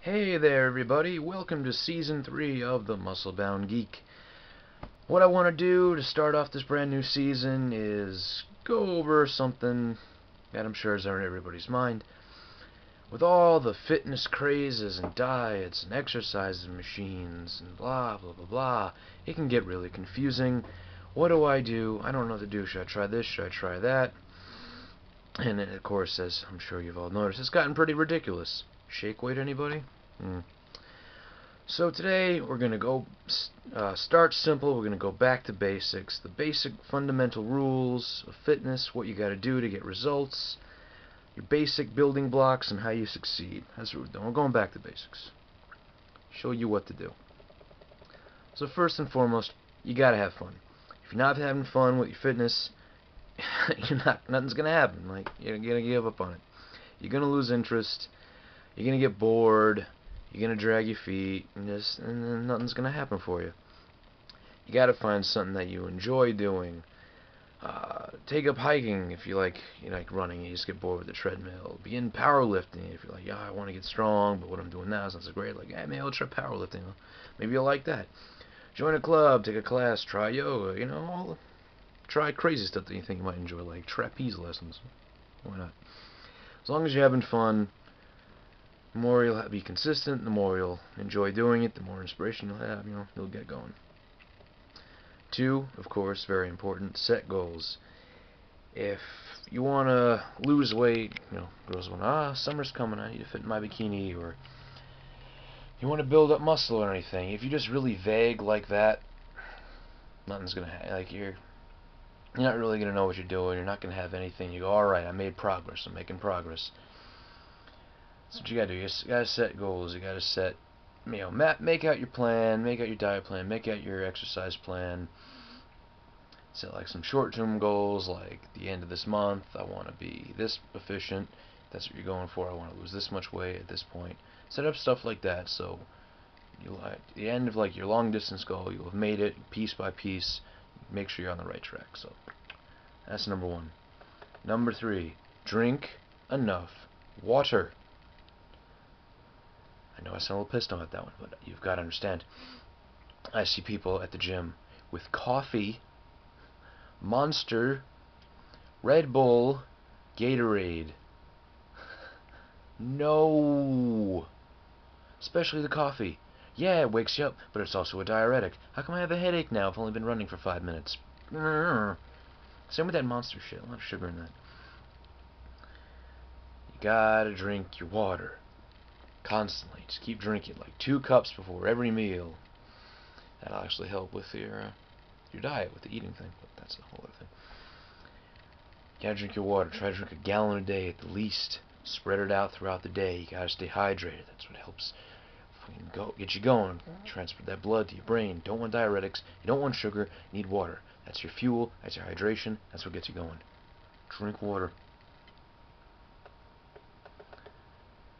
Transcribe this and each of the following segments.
Hey there everybody, welcome to Season 3 of the Muscle-Bound Geek. What I want to do to start off this brand new season is go over something that I'm sure is on everybody's mind. With all the fitness crazes and diets and exercise machines and blah blah blah blah, it can get really confusing. What do? I don't know what to do. Should I try this? Should I try that? And of course, as I'm sure you've all noticed, it's gotten pretty ridiculous. Shake weight, anybody? So today we're going to go start simple. We're going to go back to basics, the basic fundamental rules of fitness, what you got to do to get results, your basic building blocks, and how you succeed. That's what we're doing. We're going back to basics. Show you what to do. So first and foremost, you got to have fun. If you're not having fun with your fitness, nothing's going to happen. Like, you're going to give up on it. You're going to lose interest. You're going to get bored. You're going to drag your feet, and then nothing's going to happen for you. You got to find something that you enjoy doing. Take up hiking if you like running. You just get bored with the treadmill. Begin powerlifting if you're like, yeah, I want to get strong, but what I'm doing now is not so great. Like, hey, maybe I'll try powerlifting. Maybe you'll like that. Join a club, take a class, try yoga. Try crazy stuff that you think you might enjoy, like trapeze lessons. Why not? As long as you're having fun. The more you'll be consistent, the more you'll enjoy doing it, the more inspiration you'll have, you'll get going. 2, of course, very important, set goals. If you want to lose weight, girls want, summer's coming, I need to fit in my bikini, or you want to build up muscle or anything. If you're just really vague like that, nothing's going to happen. You're not really going to know what you're doing. You're not going to have anything. You go, alright, I made progress, I'm making progress. That's what you gotta do. You gotta set goals. You gotta set, make out your plan, make out your diet plan, make out your exercise plan. Set like some short-term goals, like the end of this month, I want to be this efficient. That's what you're going for. I want to lose this much weight at this point. Set up stuff like that, so you'll at the end of your long-distance goal, you'll have made it piece by piece. Make sure you're on the right track. So that's number 1. Number 3, drink enough water. I know I sound a little pissed about that one, but you've got to understand. I see people at the gym with coffee, Monster, Red Bull, Gatorade. No! Especially the coffee. Yeah, it wakes you up, but it's also a diuretic. How come I have a headache now? I've only been running for 5 minutes. Same with that Monster shit. A lot of sugar in that. You gotta drink your water. Constantly. Just keep drinking, like 2 cups before every meal. That'll actually help with your diet, with the eating thing, but that's a whole other thing. You gotta drink your water. Try to drink a gallon a day at the least. Spread it out throughout the day. You gotta stay hydrated. That's what helps get you going. Transport that blood to your brain. Don't want diuretics. You don't want sugar. You need water. That's your fuel. That's your hydration. That's what gets you going. Drink water.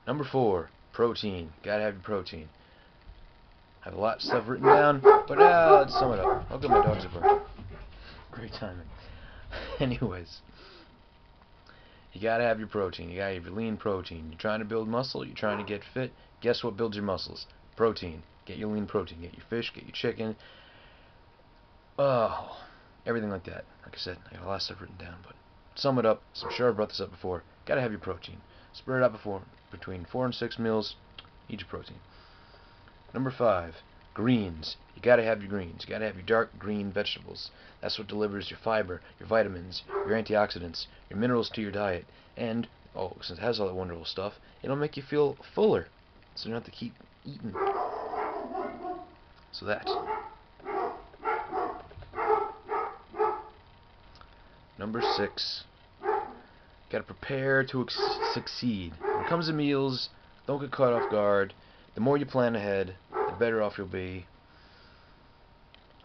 Number 4. Protein. Gotta have your protein. I have a lot of stuff written down, but let's sum it up. Oh, good, my dogs are barking. Great timing. Anyways, you gotta have your protein. You gotta have your lean protein. You're trying to build muscle. You're trying to get fit. Guess what builds your muscles? Protein. Get your lean protein. Get your fish. Get your chicken. Oh, everything like that. Like I said, I got a lot of stuff written down, but sum it up. So I'm sure I brought this up before. Gotta have your protein. Spread it out between 4 and 6 meals. Eat your protein. Number 5, greens. You gotta have your greens. You gotta have your dark green vegetables. That's what delivers your fiber, your vitamins, your antioxidants, your minerals to your diet. And, since it has all that wonderful stuff, it'll make you feel fuller. So you don't have to keep eating. So that. Number 6. Gotta prepare to succeed. When it comes to meals, don't get caught off guard. The more you plan ahead, the better off you'll be.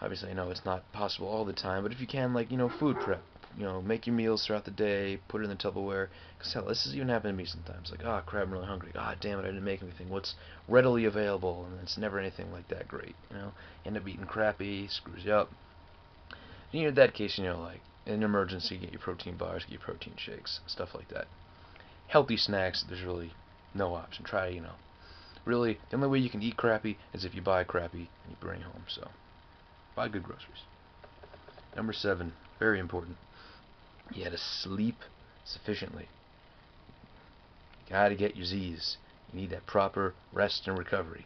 Obviously, I know it's not possible all the time, but if you can, food prep. Make your meals throughout the day, put it in the Tupperware. Because hell, this has even happened to me sometimes. Like, crap, I'm really hungry. Damn it, I didn't make anything. What's readily available? And it's never anything like that great. End up eating crappy, screws you up. And in that case, in an emergency, get your protein bars, get your protein shakes, stuff like that. Healthy snacks, there's really no option. Try, Really, the only way you can eat crappy is if you buy crappy and you bring it home. So, buy good groceries. Number 7, very important. You gotta sleep sufficiently. You gotta get your Z's. You need that proper rest and recovery.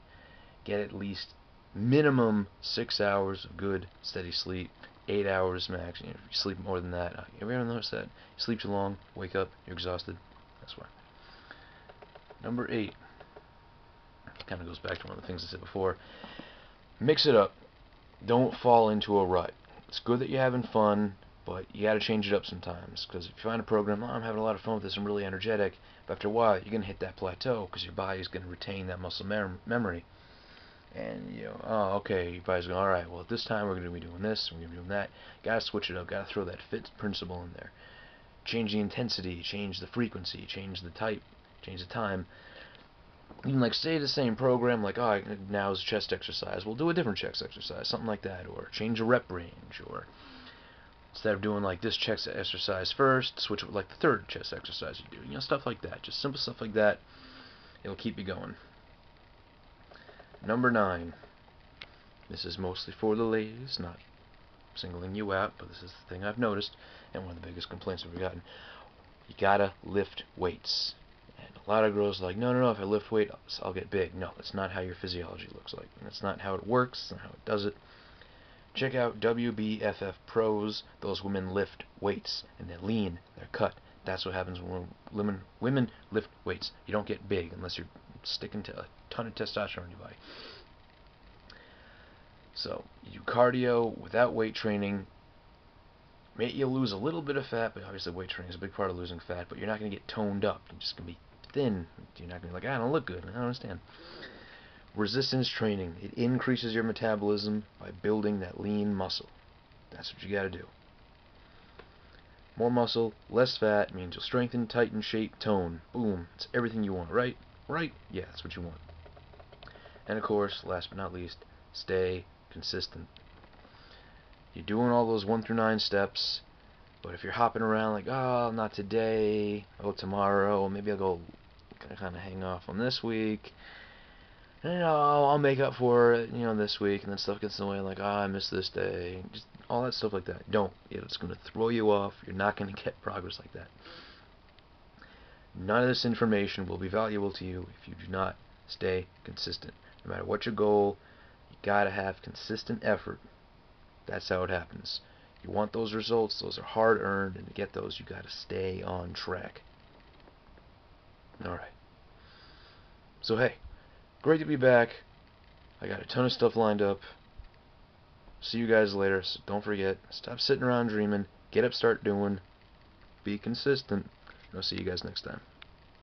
Get at least minimum 6 hours of good, steady sleep. 8 hours max. If you sleep more than that, have you ever noticed that? You sleep too long, wake up, you're exhausted. That's why. Number 8. Kind of goes back to one of the things I said before. Mix it up. Don't fall into a rut. It's good that you're having fun, but you got to change it up sometimes. Because if you find a program, I'm having a lot of fun with this, I'm really energetic, but after a while you're going to hit that plateau because your body's going to retain that muscle memory. And okay, your body's going, alright, well, at this time we're going to be doing this, we're going to be doing that. Got to switch it up, got to throw that fit principle in there. Change the intensity, change the frequency, change the type, change the time. Even like stay the same program, like now's chest exercise, we'll do a different chest exercise, something like that, or change a rep range, or instead of doing like this chest exercise first, switch it with like the third chest exercise you do, stuff like that, just simple stuff like that. It'll keep you going. Number 9. This is mostly for the ladies, not singling you out, but this is the thing I've noticed, and one of the biggest complaints we've gotten. You gotta lift weights. And a lot of girls are like, no, if I lift weight, I'll get big. No, that's not how your physiology looks like. And that's not how it works, that's not how it does it. Check out WBFF Pros. Those women lift weights, and they're lean, they're cut. That's what happens when women lift weights. You don't get big unless you're sticking to a ton of testosterone in your body. So, you do cardio without weight training. You'll lose a little bit of fat, but obviously weight training is a big part of losing fat, but you're not going to get toned up. You're just going to be thin. You're not going to be like, I don't look good. I don't understand. Resistance training. It increases your metabolism by building that lean muscle. That's what you got to do. More muscle, less fat means you'll strengthen, tighten, shape, tone. Boom. It's everything you want, right? Right? Yeah, that's what you want. And of course, last but not least, stay consistent. You're doing all those 1 through 9 steps, but if you're hopping around like, oh, not today, oh, tomorrow, maybe I'll go kind of hang off on this week, and I'll make up for it, this week, and then stuff gets in the way, like, oh, I missed this day, just all that stuff like that. Don't. It's going to throw you off. You're not going to get progress like that. None of this information will be valuable to you if you do not stay consistent. No matter what your goal, you got to have consistent effort. That's how it happens. You want those results, those are hard earned, and to get those you got to stay on track. Alright. So hey, great to be back. I got a ton of stuff lined up. See you guys later. So don't forget, stop sitting around dreaming, get up, start doing, be consistent, and I'll see you guys next time.